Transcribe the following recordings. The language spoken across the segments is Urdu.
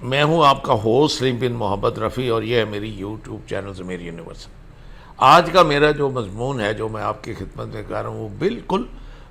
میں ہوں آپ کا ہوسٹ سلیم بن محمد رفیع، اور یہ ہے میری یوٹیوب چینل ضمیر یونیورسل۔ آج کا میرا جو مضمون ہے جو میں آپ کی خدمت میں کر رہا ہوں وہ بالکل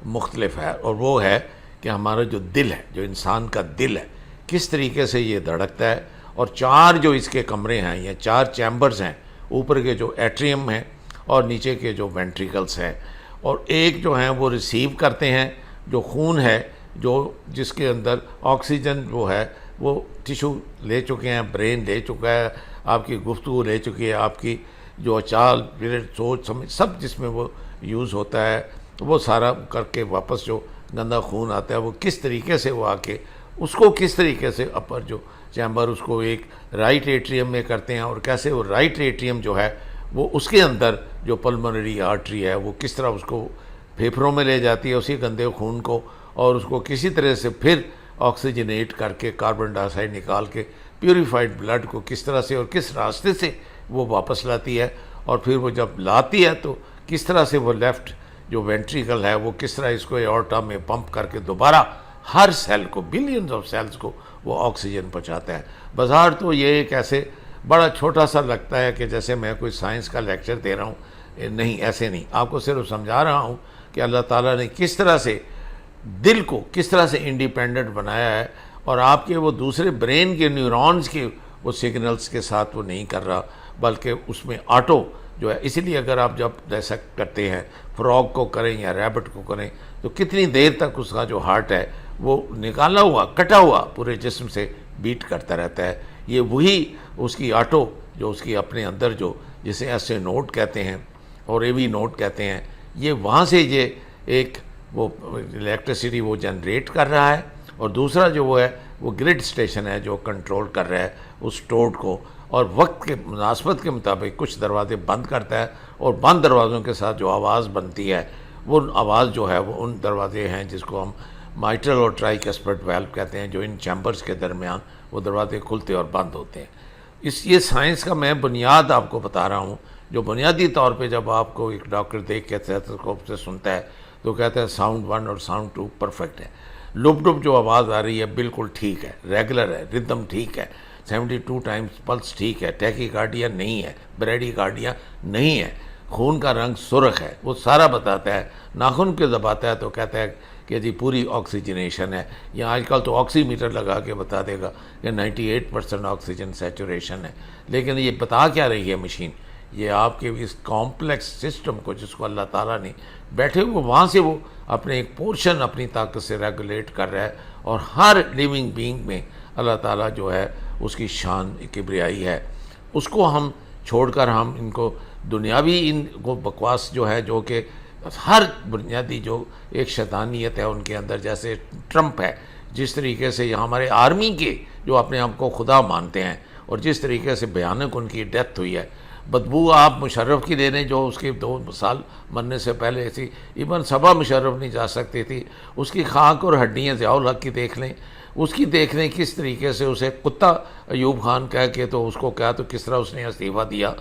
مختلف ہے، اور وہ ہے کہ ہمارا جو دل ہے، جو انسان کا دل ہے، کس طریقے سے یہ دھڑکتا ہے، اور چار جو اس کے کمرے ہیں یا چار چیمبرز ہیں، اوپر کے جو ایٹریم ہیں اور نیچے کے جو وینٹریکلس ہیں، اور ایک جو ہیں وہ ریسیو کرتے ہیں جو خون ہے، جو جس کے اندر آکسیجن جو ہے وہ ٹیشو لے چکے ہیں، برین لے چکا ہے، آپ کی گفتگو لے چکی ہے، آپ کی جو چال پھر سوچ سمجھ سب جس میں وہ یوز ہوتا ہے، وہ سارا کر کے واپس جو گندا خون آتا ہے وہ کس طریقے سے وہ آ کے اس کو کس طریقے سے اپر جو چیمبر اس کو ایک رائٹ ایٹریم میں کرتے ہیں، اور کیسے وہ رائٹ ایٹریم جو ہے وہ اس کے اندر جو پلمونری آرٹری ہے وہ کس طرح اس کو پھیپھڑوں میں لے جاتی ہے اسی گندے خون کو، اور اس کو کسی طرح سے پھر آکسیجنیٹ کر کے کاربن ڈائی آکسائڈ نکال کے پیوریفائڈ بلڈ کو کس طرح سے اور کس راستے سے وہ واپس لاتی ہے، اور پھر وہ جب لاتی ہے تو کس طرح سے وہ لیفٹ جو وینٹریکل ہے وہ کس طرح اس کو ایورٹا میں پمپ کر کے دوبارہ ہر سیل کو، بلینز آف سیلز کو وہ آکسیجن پہنچاتا ہے۔ بظاہر تو یہ ایک ایسے بڑا چھوٹا سا لگتا ہے کہ جیسے میں کوئی سائنس کا لیکچر دے رہا ہوں، نہیں ایسے نہیں، آپ کو صرف سمجھا رہا ہوں کہ اللہ تعالیٰ نے کس طرح سے دل کو کس طرح سے انڈیپینڈنٹ بنایا ہے، اور آپ کے وہ دوسرے برین کے نیورونز کے وہ سگنلز کے ساتھ وہ نہیں کر رہا، بلکہ اس میں آٹو جو ہے، اسی لیے اگر آپ جب ڈائسیکٹ کرتے ہیں فراگ کو کریں یا ریبٹ کو کریں تو کتنی دیر تک اس کا جو ہارٹ ہے وہ نکالا ہوا کٹا ہوا پورے جسم سے بیٹ کرتا رہتا ہے۔ یہ وہی اس کی آٹو جو اس کی اپنے اندر جو جسے ایسے نوٹ کہتے ہیں اور اے وی نوٹ کہتے ہیں، یہ وہاں سے یہ ایک وہ الیکٹریسٹی وہ جنریٹ کر رہا ہے، اور دوسرا جو وہ ہے وہ گرڈ اسٹیشن ہے جو کنٹرول کر رہا ہے اس ٹوٹ کو، اور وقت کے مناسبت کے مطابق کچھ دروازے بند کرتا ہے، اور بند دروازوں کے ساتھ جو آواز بنتی ہے وہ آواز جو ہے وہ ان دروازے ہیں جس کو ہم مائٹرل اور ٹرائی کسپٹ ویلو کہتے ہیں، جو ان چیمبرز کے درمیان وہ دروازے کھلتے اور بند ہوتے ہیں۔ یہ سائنس کا میں بنیاد آپ کو بتا رہا ہوں، جو بنیادی طور پہ جب آپ کو ایک ڈاکٹر دیکھ کے اسٹیتھوسکوپ سے سنتا ہے تو کہتا ہے ساؤنڈ 1 اور ساؤنڈ 2 پرفیکٹ ہے، لپ ڈپ جو آواز آ رہی ہے بالکل ٹھیک ہے، ریگولر ہے، ردم ٹھیک ہے، 72 ٹائمز پلس ٹھیک ہے، ٹیکی کارڈیا نہیں ہے، بریڈی کارڈیا نہیں ہے، خون کا رنگ سرخ ہے، وہ سارا بتاتا ہے۔ ناخن کے دباتا ہے تو کہتا ہے کہ جی پوری آکسیجنیشن ہے، یا آج کل تو آکسی میٹر لگا کے بتا دے گا کہ 98% آکسیجن سیچوریشن ہے، لیکن یہ بتا کیا رہی ہے مشین؟ یہ آپ کے اس کمپلیکس سسٹم کو جس کو اللہ تعالیٰ نے بیٹھے ہوئے وہاں سے وہ اپنے ایک پورشن اپنی طاقت سے ریگولیٹ کر رہا ہے، اور ہر لیونگ بینگ میں اللہ تعالیٰ جو ہے اس کی شان کبریائی ہے۔ اس کو ہم چھوڑ کر ہم ان کو دنیاوی ان کو بکواس جو ہے، جو کہ ہر بنیادی جو ایک شیطانیت ہے ان کے اندر، جیسے ٹرمپ ہے، جس طریقے سے یہ ہمارے آرمی کے جو اپنے آپ کو خدا مانتے ہیں، اور جس طریقے سے بھیانک ان کی ڈیتھ ہوئی ہے۔ بدبو آپ مشرف کی لے لیں جو اس کے 2 سال مرنے سے پہلے تھی، ایون صبا مشرف نہیں جا سکتی تھی، اس کی خاک اور ہڈیاں ضیاء الحق کی دیکھ لیں، اس کی دیکھ لیں کس طریقے سے اسے کتا ایوب خان کہہ کے تو اس کو کہا تو کس طرح اس نے استعفیٰ دیا۔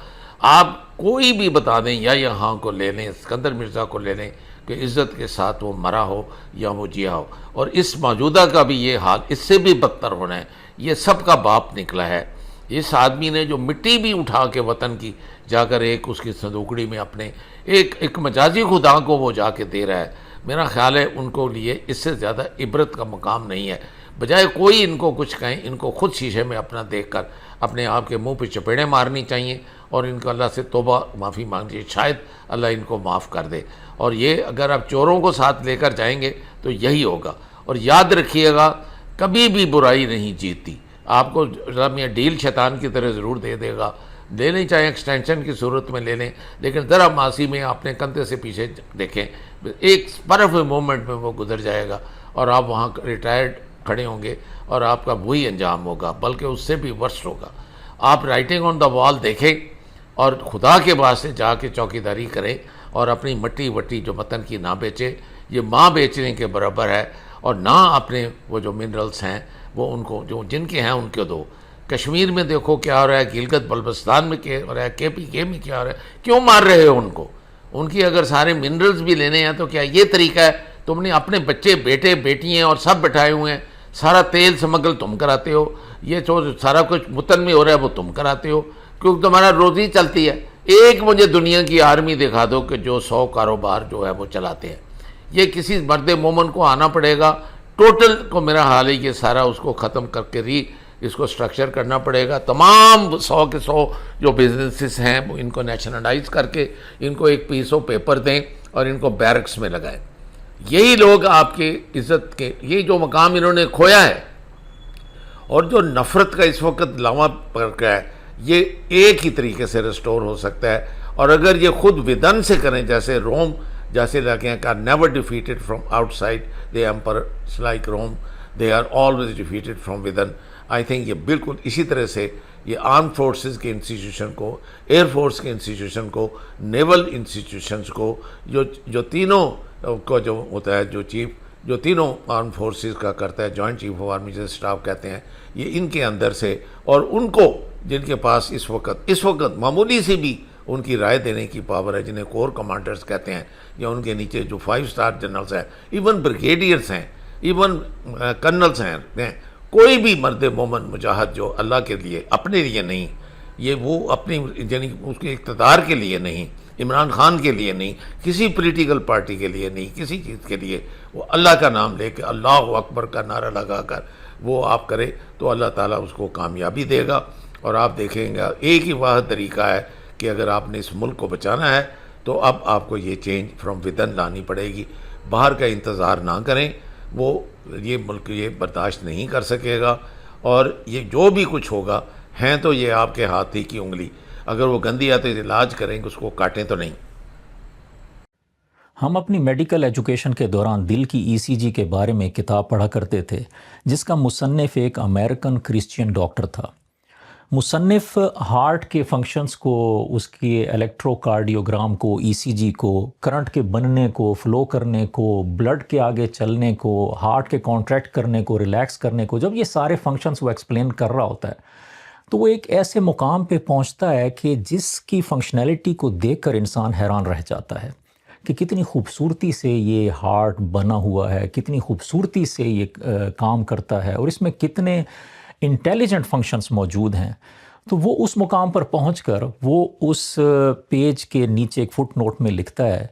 آپ کوئی بھی بتا دیں، یا یہاں کو لے لیں، اسکندر مرزا کو لے لیں کہ عزت کے ساتھ وہ مرا ہو یا وہ جیا ہو، اور اس موجودہ کا بھی یہ حال اس سے بھی بدتر ہونا ہے۔ یہ سب کا باپ نکلا ہے اس آدمی نے، جو مٹی بھی اٹھا کے وطن کی جا کر ایک اس کی صندوقڑی میں اپنے ایک مجازی خدا کو وہ جا کے دے رہا ہے۔ میرا خیال ہے ان کو لیے اس سے زیادہ عبرت کا مقام نہیں ہے، بجائے کوئی ان کو کچھ کہیں، ان کو خود شیشے میں اپنا دیکھ کر اپنے آپ کے منہ پہ چپیڑیں مارنی چاہیے، اور ان کو اللہ سے توبہ معافی مانگیے، شاید اللہ ان کو معاف کر دے۔ اور یہ اگر آپ چوروں کو ساتھ لے کر جائیں گے تو یہی ہوگا، اور یاد رکھیے گا کبھی بھی برائی نہیں جیتتی۔ آپ کو میاں ڈیل شیطان کی طرح ضرور دے دے گا، لے لیں چاہے ایکسٹینشن کی صورت میں لے لیں، لیکن ذرا ماضی میں اپنے کندھے سے پیچھے دیکھیں، ایک برف مومنٹ میں وہ گزر جائے گا، اور آپ وہاں ریٹائرڈ کھڑے ہوں گے، اور آپ کا وہی انجام ہوگا، بلکہ اس سے بھی ورسٹ ہوگا۔ آپ رائٹنگ آن دا وال دیکھیں، اور خدا کے واسطے جا کے چوکیداری کریں، اور اپنی مٹی وٹی جو وطن کی نہ بیچے، یہ ماں بیچنے کے برابر ہے، اور نہ اپنے وہ جو منرلز ہیں وہ ان کو جو جن کے ہیں ان کو دو۔ کشمیر میں دیکھو کیا ہو رہا ہے، گلگت بلتستان میں کیا ہو رہا ہے، کے پی کے میں کیا ہو رہا ہے، کیوں مار رہے ہو ان کو؟ ان کی اگر سارے منرلز بھی لینے ہیں تو کیا یہ طریقہ ہے؟ تم نے اپنے بچے بیٹے بیٹیاں اور سب بٹھائے ہوئے ہیں، سارا تیل سمگل تم کراتے ہو، یہ جو سارا کچھ متن میں ہو رہا ہے وہ تم کراتے ہو کیونکہ تمہارا روزی چلتی ہے. ایک مجھے دنیا کی آرمی دکھا دو کہ جو 100 کاروبار جو ہے وہ چلاتے ہیں. یہ کسی مرد مومن کو آنا پڑے گا. ٹوٹل کو میرا حال ہے یہ سارا اس کو ختم کر کے اس کو سٹرکچر کرنا پڑے گا. تمام 100 کے 100 جو بزنسز ہیں وہ ان کو نیشنلائز کر کے ان کو ایک پیس آف پیپر دیں اور ان کو بیرکس میں لگائیں. یہی لوگ آپ کے عزت کے یہ جو مقام انہوں نے کھویا ہے اور جو نفرت کا اس وقت لاوا پڑ گیا ہے یہ ایک ہی طریقے سے ریسٹور ہو سکتا ہے. اور اگر یہ خود ودن سے کریں جیسے روم جیسے لگے کا never defeated from outside the empires like Rome they are always defeated from within. I think یہ بالکل اسی طرح سے یہ آرم فورسز کے انسٹیٹیوشن کو ایئر فورس کے انسٹیٹیوشن کو نیول انسٹیٹیوشنس کو جو تینوں کو جو ہوتا ہے جو تینوں آرم فورسز کا کرتا ہے joint chief of army general staff کہتے ہیں یہ ان کے اندر سے اور ان کو جن کے پاس اس وقت معمولی سی بھی ان کی رائے دینے کی پاور ہے جنہیں کور کمانڈرز کہتے ہیں یا ان کے نیچے جو 5 اسٹار جنرلز ہیں ایون بریگیڈیئرز ہیں ایون کرنلز ہیں کوئی بھی مرد مومن مجاہد جو اللہ کے لیے اپنے لیے نہیں یہ وہ اپنی یعنی اس کے اقتدار کے لیے نہیں عمران خان کے لیے نہیں کسی پولیٹیکل پارٹی کے لیے نہیں کسی چیز کے لیے وہ اللہ کا نام لے کے اللہ اکبر کا نعرہ لگا کر وہ آپ کرے تو اللہ تعالیٰ اس کو کامیابی دے گا. اور آپ دیکھیں گا ایک ہی واحد طریقہ ہے کہ اگر آپ نے اس ملک کو بچانا ہے تو اب آپ کو یہ چینج فرام ودن لانی پڑے گی. باہر کا انتظار نہ کریں وہ یہ ملک یہ برداشت نہیں کر سکے گا. اور یہ جو بھی کچھ ہوگا ہیں تو یہ آپ کے ہاتھ ہی کی انگلی اگر وہ گندی ہے تو علاج کریں گے اس کو کاٹیں تو نہیں. ہم اپنی میڈیکل ایجوکیشن کے دوران دل کی ای سی جی کے بارے میں کتاب پڑھا کرتے تھے جس کا مصنف ایک امریکن کرسچین ڈاکٹر تھا. مصنف ہارٹ کے فنکشنز کو اس کے الیکٹرو کارڈیوگرام کو ای سی جی کو کرنٹ کے بننے کو فلو کرنے کو بلڈ کے آگے چلنے کو ہارٹ کے کانٹریکٹ کرنے کو ریلیکس کرنے کو جب یہ سارے فنکشنز وہ ایکسپلین کر رہا ہوتا ہے تو وہ ایک ایسے مقام پہ پہنچتا ہے کہ جس کی فنکشنالٹی کو دیکھ کر انسان حیران رہ جاتا ہے کہ کتنی خوبصورتی سے یہ ہارٹ بنا ہوا ہے کتنی خوبصورتی سے یہ کام کرتا ہے اور اس میں کتنے انٹیلیجنٹ فنکشنز موجود ہیں. تو وہ اس مقام پر پہنچ کر وہ اس پیج کے نیچے ایک فٹ نوٹ میں لکھتا ہے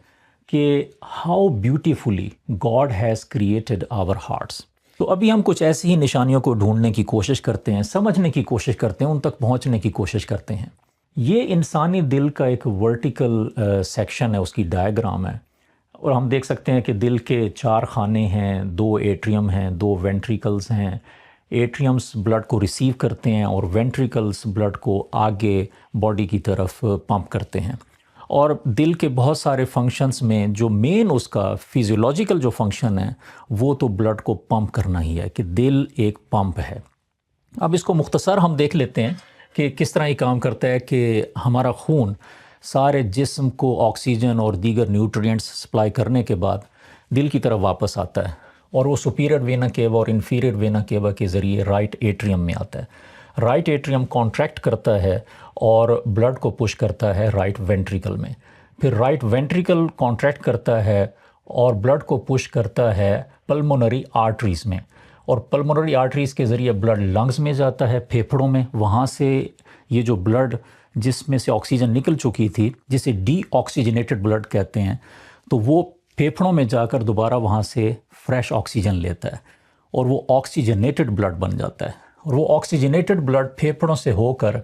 کہ how beautifully God has created our hearts. تو ابھی ہم کچھ ایسی ہی نشانیوں کو ڈھونڈنے کی کوشش کرتے ہیں سمجھنے کی کوشش کرتے ہیں ان تک پہنچنے کی کوشش کرتے ہیں. یہ انسانی دل کا ایک ورٹیکل سیکشن ہے اس کی ڈائیگرام ہے اور ہم دیکھ سکتے ہیں کہ دل کے 4 خانے ہیں 2 ایٹریم ہیں 2 وینٹریکلز ہیں. ایٹریمز بلڈ کو ریسیو کرتے ہیں اور وینٹریکلز بلڈ کو آگے باڈی کی طرف پمپ کرتے ہیں. اور دل کے بہت سارے فنکشنز میں جو مین اس کا فیزیولوجیکل جو فنکشن ہے وہ تو بلڈ کو پمپ کرنا ہی ہے کہ دل ایک پمپ ہے. اب اس کو مختصر ہم دیکھ لیتے ہیں کہ کس طرح یہ کام کرتا ہے کہ ہمارا خون سارے جسم کو آکسیجن اور دیگر نیوٹرینٹس سپلائی کرنے کے بعد دل کی طرف واپس آتا ہے اور وہ سپیریئر وینا کیوا اور انفیریئر وینا کیوا کے ذریعے رائٹ ایٹریم میں آتا ہے. رائٹ ایٹریم کانٹریکٹ کرتا ہے اور بلڈ کو پش کرتا ہے رائٹ وینٹریکل میں. پھر رائٹ وینٹریکل کانٹریکٹ کرتا ہے اور بلڈ کو پش کرتا ہے پلمونری آرٹریز میں اور پلمونری آرٹریز کے ذریعے بلڈ لنگز میں جاتا ہے پھیپھڑوں میں. وہاں سے یہ جو بلڈ جس میں سے آکسیجن نکل چکی تھی جسے ڈی آکسیجنیٹڈ بلڈ کہتے ہیں تو وہ پھیپھڑوں میں جا کر دوبارہ وہاں سے فریش آکسیجن لیتا ہے اور وہ آکسیجنیٹڈ بلڈ بن جاتا ہے. اور وہ آکسیجنیٹڈ بلڈ پھیپھڑوں سے ہو کر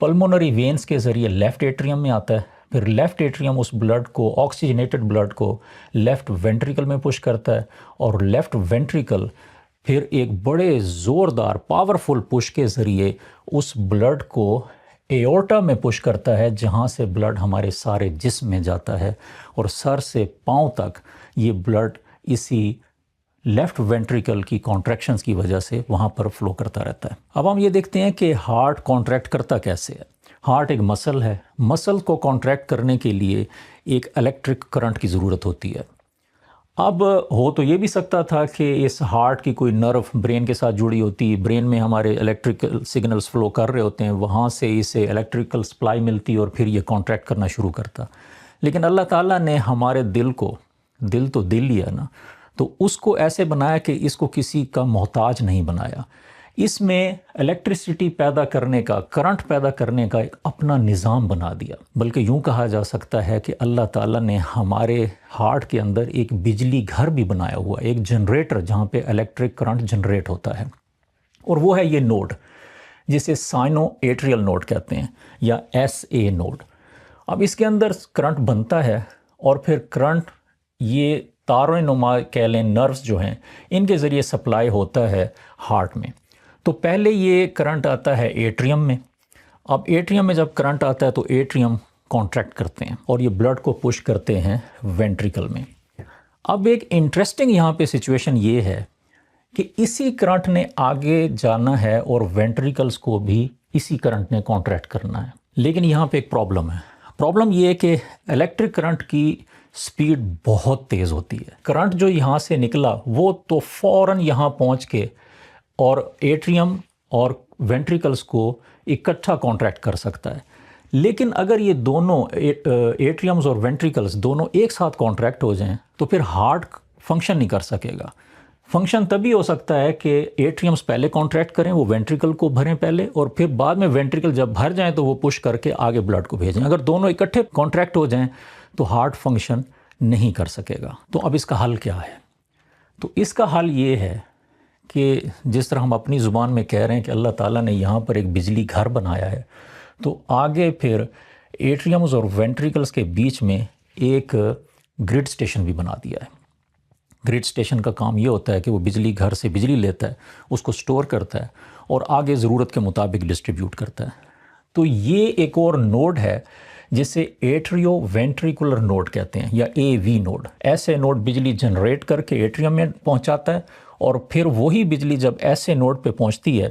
پلمونری وینز کے ذریعے لیفٹ ایٹریم میں آتا ہے. پھر لیفٹ ایٹریم اس بلڈ کو آکسیجنیٹڈ بلڈ کو لیفٹ وینٹریکل میں پش کرتا ہے اور لیفٹ وینٹریکل پھر ایک بڑے زوردار پاورفل پش کے ذریعے اس بلڈ کو ایورٹا میں پش کرتا ہے جہاں سے بلڈ ہمارے سارے جسم میں جاتا ہے اور سر سے پاؤں تک یہ بلڈ اسی لیفٹ وینٹریکل کی کانٹریکشنز کی وجہ سے وہاں پر فلو کرتا رہتا ہے. اب ہم یہ دیکھتے ہیں کہ ہارٹ کانٹریکٹ کرتا کیسے ہے. ہارٹ ایک مسل ہے. مسل کو کانٹریکٹ کرنے کے لیے ایک الیکٹرک کرنٹ کی ضرورت ہوتی ہے. اب ہو تو یہ بھی سکتا تھا کہ اس ہارٹ کی کوئی نرو برین کے ساتھ جڑی ہوتی برین میں ہمارے الیکٹریکل سگنلز فلو کر رہے ہوتے ہیں وہاں سے اسے الیکٹریکل سپلائی ملتی اور پھر یہ کانٹریکٹ کرنا شروع کرتا. لیکن اللہ تعالیٰ نے ہمارے دل کو دل تو دل ہی ہے نا تو اس کو ایسے بنایا کہ اس کو کسی کا محتاج نہیں بنایا. اس میں الیکٹریسٹی پیدا کرنے کا، کرنٹ پیدا کرنے کا ایک اپنا نظام بنا دیا، بلکہ یوں کہا جا سکتا ہے کہ اللہ تعالیٰ نے ہمارے ہارٹ کے اندر ایک بجلی گھر بھی بنایا ہوا، ایک جنریٹر جہاں پہ الیکٹرک کرنٹ جنریٹ ہوتا ہے، اور وہ ہے یہ نوڈ جسے سائنو ایٹریل نوڈ کہتے ہیں یا SA نوڈ۔ اب اس کے اندر کرنٹ بنتا ہے اور پھر کرنٹ یہ تاروں نما کہہ لیں نروز جو ہیں ان کے ذریعے سپلائی ہوتا ہے ہارٹ میں۔ تو پہلے یہ کرنٹ آتا ہے ایٹریم میں، اب ایٹریم میں جب کرنٹ آتا ہے تو ایٹریم کانٹریکٹ کرتے ہیں اور یہ بلڈ کو پش کرتے ہیں وینٹریکل میں۔ اب ایک انٹرسٹنگ یہاں پہ سچویشن یہ ہے کہ اسی کرنٹ نے آگے جانا ہے اور وینٹریکلز کو بھی اسی کرنٹ نے کانٹریکٹ کرنا ہے، لیکن یہاں پہ ایک پرابلم ہے۔ پرابلم یہ ہے کہ الیکٹرک کرنٹ کی سپیڈ بہت تیز ہوتی ہے۔ کرنٹ جو یہاں سے نکلا وہ تو فوراً یہاں پہنچ کے اور ایٹریم اور وینٹریکلز کو اکٹھا کانٹریکٹ کر سکتا ہے، لیکن اگر یہ دونوں ایٹریمز اور وینٹریکلز دونوں ایک ساتھ کانٹریکٹ ہو جائیں تو پھر ہارٹ فنکشن نہیں کر سکے گا۔ فنکشن تبھی ہو سکتا ہے کہ ایٹریمز پہلے کانٹریکٹ کریں، وہ وینٹریکل کو بھریں پہلے، اور پھر بعد میں وینٹریکل جب بھر جائیں تو وہ پش کر کے آگے بلڈ کو بھیجیں۔ اگر دونوں اکٹھے کانٹریکٹ ہو جائیں تو ہارٹ فنکشن نہیں کر سکے گا۔ تو اب اس کا حل کیا ہے؟ تو اس کا حل یہ ہے کہ جس طرح ہم اپنی زبان میں کہہ رہے ہیں کہ اللہ تعالیٰ نے یہاں پر ایک بجلی گھر بنایا ہے، تو آگے پھر ایٹریمز اور وینٹریکلز کے بیچ میں ایک گرڈ سٹیشن بھی بنا دیا ہے۔ گرڈ سٹیشن کا کام یہ ہوتا ہے کہ وہ بجلی گھر سے بجلی لیتا ہے، اس کو سٹور کرتا ہے اور آگے ضرورت کے مطابق ڈسٹریبیوٹ کرتا ہے۔ تو یہ ایک اور نوڈ ہے جسے ایٹریو وینٹریکولر نوڈ کہتے ہیں یا AV نوڈ۔ ایسے نوڈ بجلی جنریٹ کر کے ایٹریم میں پہنچاتا ہے اور پھر وہی بجلی جب ایسے نوڈ پہ پہنچتی ہے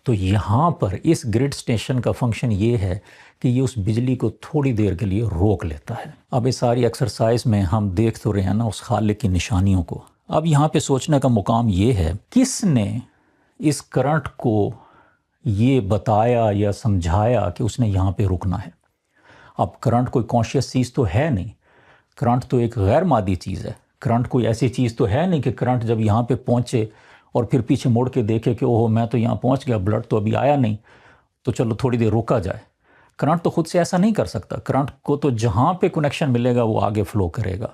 تو یہاں پر اس گرڈ سٹیشن کا فنکشن یہ ہے کہ یہ اس بجلی کو تھوڑی دیر کے لیے روک لیتا ہے۔ اب اس ساری ایکسرسائز میں ہم دیکھ تو رہے ہیں نا اس خالق کی نشانیوں کو۔ اب یہاں پہ سوچنے کا مقام یہ ہے کس نے اس کرنٹ کو یہ بتایا یا سمجھایا کہ اس نے یہاں پہ رکنا ہے۔ اب کرنٹ کوئی کانشیس چیز تو ہے نہیں، کرنٹ تو ایک غیر مادی چیز ہے۔ کرنٹ کوئی ایسی چیز تو ہے نہیں کہ کرنٹ جب یہاں پہ پہنچے اور پھر پیچھے مڑ کے دیکھے کہ اوہ میں تو یہاں پہنچ گیا، بلڈ تو ابھی آیا نہیں، تو چلو تھوڑی دیر رکا جائے۔ کرنٹ تو خود سے ایسا نہیں کر سکتا، کرنٹ کو تو جہاں پہ کنیکشن ملے گا وہ آگے فلو کرے گا۔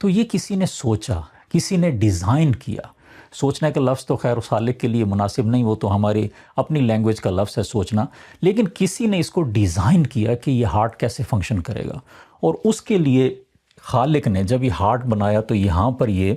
تو یہ کسی نے سوچا، کسی نے ڈیزائن کیا۔ سوچنے کا لفظ تو خیر اس خالق کے لیے مناسب نہیں، وہ تو ہماری اپنی لینگویج کا لفظ ہے سوچنا، لیکن کسی نے اس کو ڈیزائن کیا کہ یہ ہارٹ کیسے فنکشن کرے گا، اور اس کے لیے خالق نے جب یہ ہارٹ بنایا تو یہاں پر یہ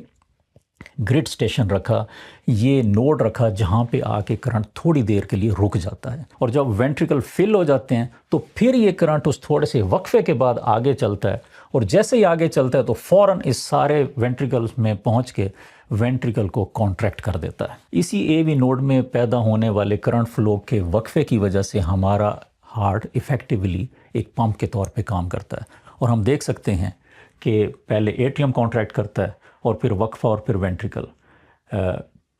گرڈ سٹیشن رکھا، یہ نوڈ رکھا جہاں پہ آ کے کرنٹ تھوڑی دیر کے لیے رک جاتا ہے، اور جب وینٹریکل فل ہو جاتے ہیں تو پھر یہ کرنٹ اس تھوڑے سے وقفے کے بعد آگے چلتا ہے، اور جیسے ہی آگے چلتا ہے تو فوراً اس سارے وینٹریکلز میں پہنچ کے وینٹریکل کو کانٹریکٹ کر دیتا ہے۔ اسی AV نوڈ میں پیدا ہونے والے کرنٹ فلو کے وقفے کی وجہ سے ہمارا ہارٹ ایفیکٹیولی ایک پمپ کے طور پہ کام کرتا ہے، اور ہم دیکھ سکتے ہیں کہ پہلے ایٹریم کانٹریکٹ کرتا ہے اور پھر وقفہ اور پھر وینٹریکل،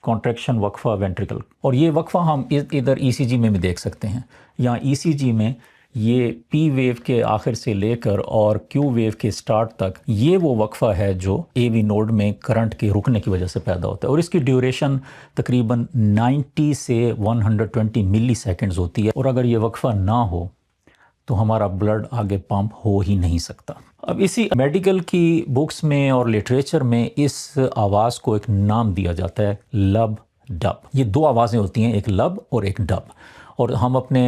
کانٹریکشن وقفہ وینٹریکل، اور یہ وقفہ ہم ادھر ECG میں بھی دیکھ سکتے ہیں۔ یہاں ECG میں یہ P ویو کے آخر سے لے کر اور Q ویو کے سٹارٹ تک یہ وہ وقفہ ہے جو AV نوڈ میں کرنٹ کے رکنے کی وجہ سے پیدا ہوتا ہے، اور اس کی ڈیوریشن تقریباً 90 سے 120 ملی سیکنڈز ہوتی ہے، اور اگر یہ وقفہ نہ ہو تو ہمارا بلڈ آگے پمپ ہو ہی نہیں سکتا۔ اب اسی میڈیکل کی بکس میں اور لٹریچر میں اس آواز کو ایک نام دیا جاتا ہے لب ڈب۔ یہ دو آوازیں ہوتی ہیں، ایک لب اور ایک ڈب، اور ہم اپنے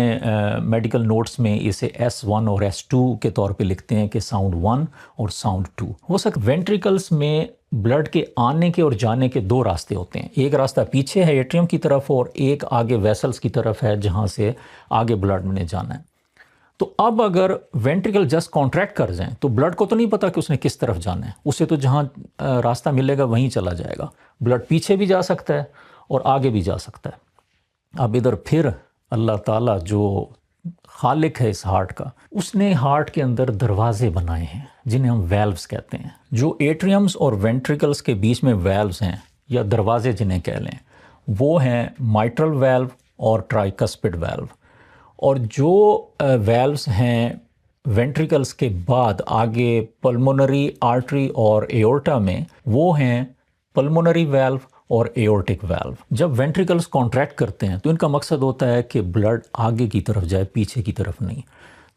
میڈیکل نوٹس میں اسے S1 اور S2 کے طور پہ لکھتے ہیں کہ ساؤنڈ 1 اور ساؤنڈ 2۔ ہو سکتا وینٹریکلز میں بلڈ کے آنے کے اور جانے کے دو راستے ہوتے ہیں، ایک راستہ پیچھے ہے ایٹریم کی طرف اور ایک آگے ویسلز کی طرف ہے جہاں سے آگے بلڈ نے جانا ہے۔ تو اب اگر وینٹریکل جسٹ کانٹریکٹ کر جائیں تو بلڈ کو تو نہیں پتا کہ اس نے کس طرف جانا ہے، اسے تو جہاں راستہ ملے گا وہیں چلا جائے گا۔ بلڈ پیچھے بھی جا سکتا ہے اور آگے بھی جا سکتا ہے۔ اب ادھر پھر اللہ تعالیٰ جو خالق ہے اس ہارٹ کا، اس نے ہارٹ کے اندر دروازے بنائے ہیں جنہیں ہم ویلوز کہتے ہیں۔ جو ایٹریمز اور وینٹریکلز کے بیچ میں ویلوز ہیں یا دروازے جنہیں کہہ لیں، وہ ہیں مائٹرل ویلو اور ٹرائیکسپڈ ویلو، اور جو ویلوز ہیں وینٹریکلز کے بعد آگے پلمونری آرٹری اور ایورٹا میں، وہ ہیں پلمونری ویلو اور ایورٹک ویلو. جب وینٹریکلز کانٹریکٹ کرتے ہیں تو ان کا مقصد ہوتا ہے کہ بلڈ آگے کی طرف جائے، پیچھے کی طرف نہیں.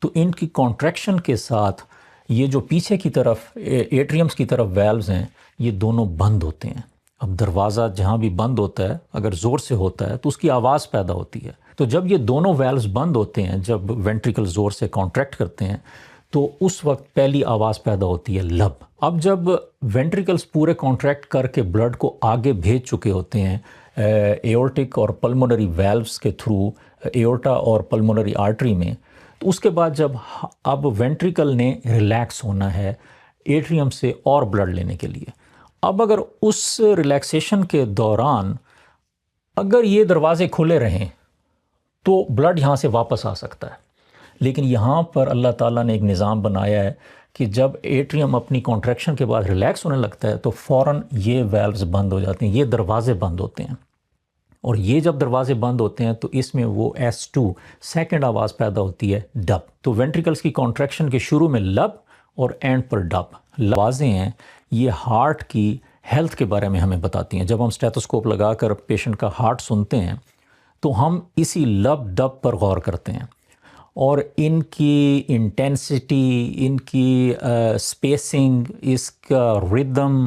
تو ان کی کانٹریکشن کے ساتھ یہ جو پیچھے کی طرف ایٹریمز کی طرف ویلوز ہیں یہ دونوں بند ہوتے ہیں. اب دروازہ جہاں بھی بند ہوتا ہے اگر زور سے ہوتا ہے تو اس کی آواز پیدا ہوتی ہے. تو جب یہ دونوں ویلوز بند ہوتے ہیں، جب وینٹریکل زور سے کانٹریکٹ کرتے ہیں تو اس وقت پہلی آواز پیدا ہوتی ہے لب. اب جب وینٹریکلز پورے کانٹریکٹ کر کے بلڈ کو آگے بھیج چکے ہوتے ہیں ایورٹک اور پلمونری ویلوز کے تھرو ایورٹا اور پلمونری آرٹری میں، تو اس کے بعد جب اب وینٹریکل نے ریلیکس ہونا ہے ایٹریم سے اور بلڈ لینے کے لیے. اب اگر اس ریلیکسیشن کے دوران اگر یہ دروازے کھلے رہیں تو بلڈ یہاں سے واپس آ سکتا ہے. لیکن یہاں پر اللہ تعالیٰ نے ایک نظام بنایا ہے کہ جب ایٹریم اپنی کانٹریکشن کے بعد ریلیکس ہونے لگتا ہے تو فوراً یہ ویلوز بند ہو جاتے ہیں، یہ دروازے بند ہوتے ہیں. اور یہ جب دروازے بند ہوتے ہیں تو اس میں وہ S2 سیکنڈ آواز پیدا ہوتی ہے ڈب. تو وینٹریکلز کی کانٹریکشن کے شروع میں لب اور اینڈ پر ڈب. آوازیں ہیں یہ ہارٹ کی ہیلتھ کے بارے میں ہمیں بتاتی ہیں. جب ہم اسٹیتھوسکوپ لگا کر پیشنٹ کا ہارٹ سنتے ہیں تو ہم اسی لب ڈب پر غور کرتے ہیں اور ان کی انٹینسٹی، ان کی سپیسنگ، اس کا ردم،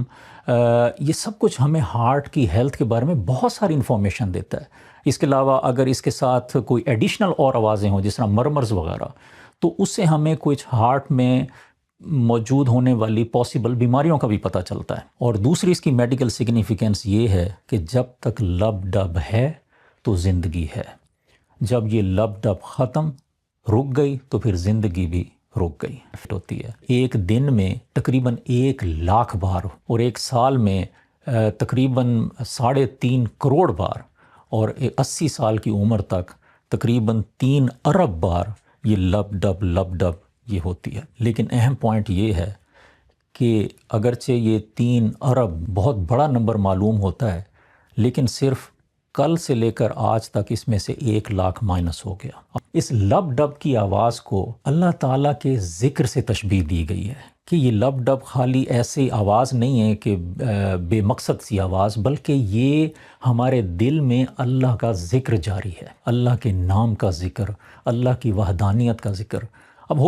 یہ سب کچھ ہمیں ہارٹ کی ہیلتھ کے بارے میں بہت ساری انفارمیشن دیتا ہے. اس کے علاوہ اگر اس کے ساتھ کوئی ایڈیشنل اور آوازیں ہوں جس طرح مرمرز وغیرہ تو اس سے ہمیں کچھ ہارٹ میں موجود ہونے والی پاسبل بیماریوں کا بھی پتہ چلتا ہے. اور دوسری اس کی میڈیکل سگنیفیکینس یہ ہے کہ جب تک لب ڈب ہے تو زندگی ہے. جب یہ لب ڈب ختم رک گئی تو پھر زندگی بھی رک گئی ہوتی ہے. ایک دن میں تقریباً 1,00,000 بار اور ایک سال میں تقریباً 3.5 کروڑ بار اور 80 سال کی عمر تک تقریباً 3 ارب بار یہ لب ڈب یہ ہوتی ہے. لیکن اہم پوائنٹ یہ ہے کہ اگرچہ یہ 3 ارب بہت بڑا نمبر معلوم ہوتا ہے لیکن صرف کل سے لے کر آج تک اس میں سے 1,00,000 مائنس ہو گیا. اس لب ڈب کی آواز کو اللہ تعالیٰ کے ذکر سے تشبیہ دی گئی ہے کہ یہ لب ڈب خالی ایسی آواز نہیں ہے کہ بے مقصد سی آواز، بلکہ یہ ہمارے دل میں اللہ کا ذکر جاری ہے، اللہ کے نام کا ذکر، اللہ کی وحدانیت کا ذکر. اب ہو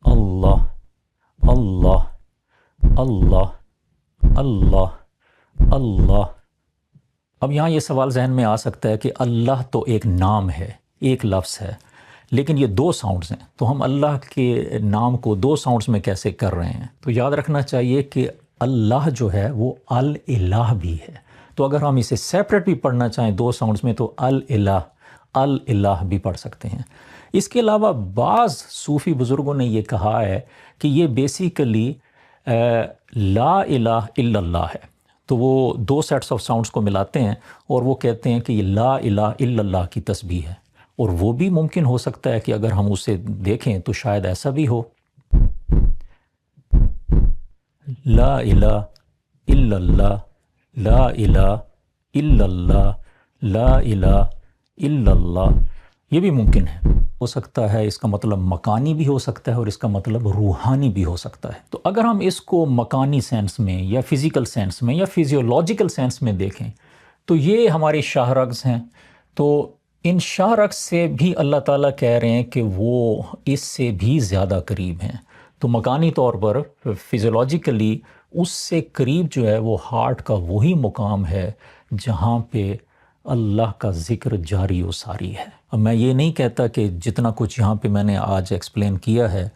اللہ اللہ اللہ اللہ اللہ. اب یہاں یہ سوال ذہن میں آ سکتا ہے کہ اللہ تو ایک نام ہے، ایک لفظ ہے، لیکن یہ 2 ساؤنڈز ہیں، تو ہم اللہ کے نام کو 2 ساؤنڈز میں کیسے کر رہے ہیں؟ تو یاد رکھنا چاہیے کہ اللہ جو ہے وہ الالہ بھی ہے. تو اگر ہم اسے سیپریٹ بھی پڑھنا چاہیں 2 ساؤنڈز میں تو الالہ بھی پڑھ سکتے ہیں. اس کے علاوہ بعض صوفی بزرگوں نے یہ کہا ہے کہ یہ بیسیکلی لا الہ الا اللہ ہے. تو وہ 2 سیٹس آف ساؤنڈز کو ملاتے ہیں اور وہ کہتے ہیں کہ یہ لا الہ الا اللہ کی تسبیح ہے. اور وہ بھی ممکن ہو سکتا ہے کہ اگر ہم اسے دیکھیں تو شاید ایسا بھی ہو لا الہ الا اللہ، لا الہ الا اللہ، لا الہ الا اللہ. یہ بھی ممکن ہے، ہو سکتا ہے اس کا مطلب مکانی بھی ہو سکتا ہے اور اس کا مطلب روحانی بھی ہو سکتا ہے. تو اگر ہم اس کو مکانی سینس میں یا فزیکل سینس میں یا فزیولوجیکل سینس میں دیکھیں تو یہ ہماری شاہ رگز ہیں. تو ان شاہ رگز سے بھی اللہ تعالیٰ کہہ رہے ہیں کہ وہ اس سے بھی زیادہ قریب ہیں. تو مکانی طور پر فزیولوجیکلی اس سے قریب جو ہے وہ ہارٹ کا وہی مقام ہے جہاں پہ اللہ کا ذکر جاری و ساری ہے. اب میں یہ نہیں کہتا کہ جتنا کچھ یہاں پہ میں نے آج ایکسپلین کیا ہے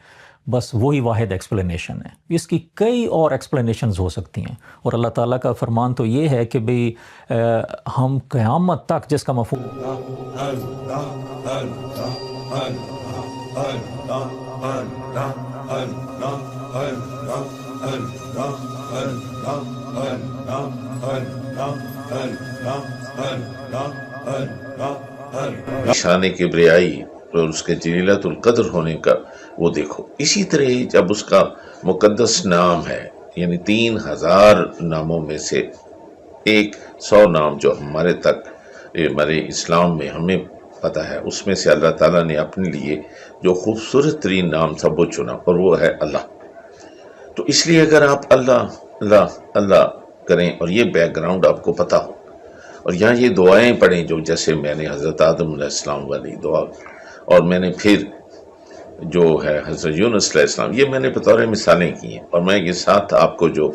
بس وہی واحد ایکسپلینیشن ہے. اس کی کئی اور ایکسپلینیشنز ہو سکتی ہیں اور اللہ تعالیٰ کا فرمان تو یہ ہے کہ بھئی ہم قیامت تک جس کا مفہوم شان کبریائی اور اس کے جلیلۃ القدر ہونے کا وہ دیکھو. اسی طرح جب اس کا مقدس نام ہے، یعنی 3,000 ناموں میں سے 100 نام جو ہمارے تک ہمارے اسلام میں ہمیں پتہ ہے، اس میں سے اللہ تعالیٰ نے اپنے لیے جو خوبصورت ترین نام تھا وہ چنا اور وہ ہے اللہ. تو اس لیے اگر آپ اللہ اللہ اللہ کریں اور یہ بیک گراؤنڈ آپ کو پتہ ہو، اور یہاں یہ دعائیں پڑھیں جو جیسے میں نے حضرت آدم علیہ السلام والی دعا، اور میں نے پھر جو ہے حضرت یونس علیہ السلام، یہ میں نے بطور مثالیں کی ہیں، اور میں یہ ساتھ آپ کو جو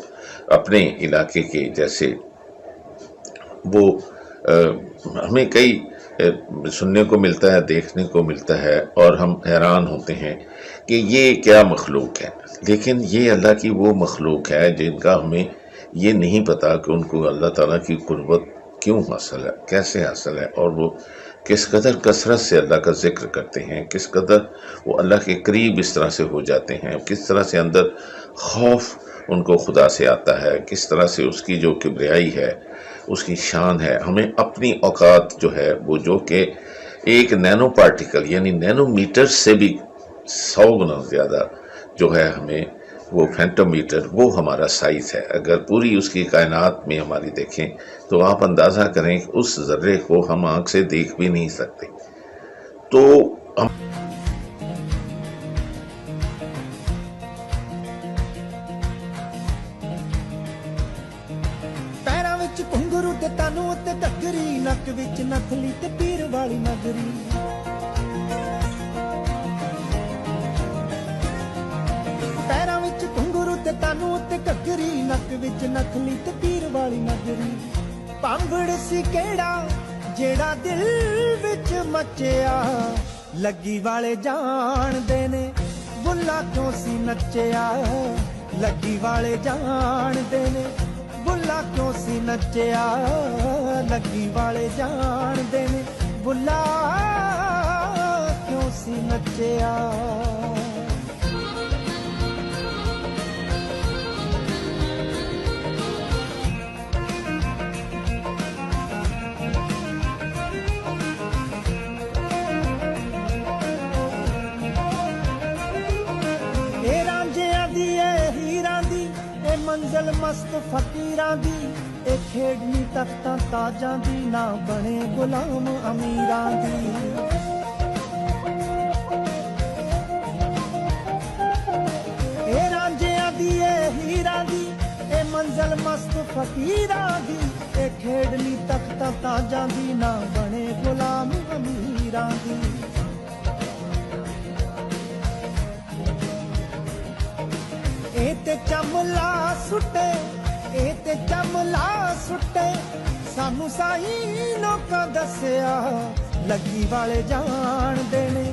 اپنے علاقے کے جیسے وہ ہمیں کئی سننے کو ملتا ہے، دیکھنے کو ملتا ہے، اور ہم حیران ہوتے ہیں کہ یہ کیا مخلوق ہے، لیکن یہ اللہ کی وہ مخلوق ہے جن کا ہمیں یہ نہیں پتا کہ ان کو اللہ تعالیٰ کی قربت کیوں حاصل ہے، کیسے حاصل ہے، اور وہ کس قدر کثرت سے اللہ کا ذکر کرتے ہیں، کس قدر وہ اللہ کے قریب اس طرح سے ہو جاتے ہیں، کس طرح سے اندر خوف ان کو خدا سے آتا ہے، کس طرح سے اس کی جو کبریائی ہے، اس کی شان ہے۔ ہمیں اپنی اوقات جو ہے وہ جو کہ ایک نینو پارٹیکل یعنی نینو میٹر سے بھی 100 گنا زیادہ جو ہے ہمیں وہ فینٹم میٹر، وہ ہمارا سائز ہے۔ اگر پوری اس کی کائنات میں ہماری دیکھیں تو آپ اندازہ کریں کہ اس ذرے کو ہم آنکھ سے دیکھ بھی نہیں سکتے۔ تو ہم ਪੈਰਾਂ ਵਿੱਚ ਘੁੰਗਰੂ ਤੇ ਤਾਨੂੰ ਉੱਤੇ ਘੱਗਰੀ, ਨੱਕ ਵਿੱਚ ਨਥਲੀ ਤੇ ਪੀਰ ਵਾਲੀ ਨਗਰੀ। ਪੈਰਾਂ ਵਿੱਚ ਘੁੰਗਰੂ ਤੇ ਤਾਨੂੰ ਉੱਤੇ ਘੱਗਰੀ, ਨੱਕ ਵਿੱਚ ਨਥਲੀ ਤੇ ਪੀਰ ਵਾਲੀ ਨਗਰੀ। ਭਾਂਬੜ ਸੀ ਕਿਹੜਾ ਜਿਹੜਾ ਦਿਲ ਵਿੱਚ ਮੱਚਿਆ, ਲੱਗੀ ਵਾਲੇ ਜਾਣਦੇ ਨੇ ਬੁੱਲਾ ਕਿਉਂ ਸੀ ਨੱਚਿਆ, ਲੱਗੀ ਵਾਲੇ ਜਾਣਦੇ ਨੇ ਬੁੱਲਾ ਕਿਉਂ ਸੀ ਨੱਚਿਆ, ਲੱਗੀ ਵਾਲੇ ਜਾਣਦੇ ਨੇ ਬੁੱਲਾ ਕਿਉਂ ਸੀ ਨੱਚਿਆ। ਇਹ ਰਾਂਝਿਆਂ ਦੀ ਇਹ ਹੀਰਾਂ ਦੀ ਇਹ ਮੰਜ਼ਲ ਮਸਤ ਫਕੀਰਾਂ ਦੀ, ਇਹ ਖੇਡਣੀ ਤਖਤਾਂ ਤਾਜਾਂ ਦੀ, ਨਾ ਬਣੇ ਗੁਲਾਮ ਅਮੀਰਾਂ ਦੀ। ਇਹ ਰਾਂਝਿਆਂ ਦੀ ਇਹ ਹੀਰਾਂ ਦੀ ਇਹ ਮੰਜ਼ਲ ਮਸਤ ਫਕੀਰਾਂ ਦੀ, ਇਹ ਖੇਡਣੀ ਤਖਤਾਂ ਤਾਜਾਂ ਦੀ, ਨਾ ਬਣੇ ਗੁਲਾਮ ਅਮੀਰਾਂ ਦੀ। ਇਹ ਤੇ ਚਮਲਾ ਸੁੱਟੇ, ਇਹ ਤੇ ਚਮਲਾ ਸੁੱਟੇ, ਸਾਨੂੰ ਸਾਈ ਲੋਕਾਂ ਦੱਸਿਆ, ਲੱਗੀ ਵਾਲੇ ਜਾਣਦੇ ਨੇ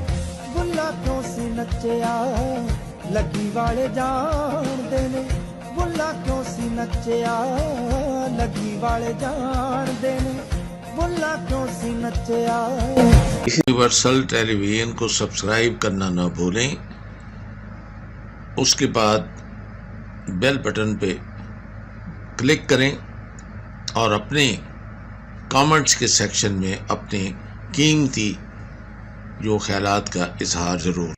ਬੁੱਲਾ ਕਿਉਂ ਸੀ ਨੱਚਿਆ, ਲੱਗੀ ਵਾਲੇ ਜਾਣਦੇ ਨੇ ਬੁੱਲਾ ਕਿਉਂ ਸੀ ਨੱਚਿਆ, ਲੱਗੀ ਵਾਲੇ ਜਾਣਦੇ ਨੇ ਬੁੱਲਾ ਕਿਉਂ ਸੀ ਨੱਚਿਆ। یونیورسل ٹیلی ویژن کو سبسکرائب کرنا نہ بھولیں، اس کے بعد بیل بٹن پہ کلک کریں اور اپنے کامنٹس کے سیکشن میں اپنے قیمتی جو خیالات کا اظہار ضرور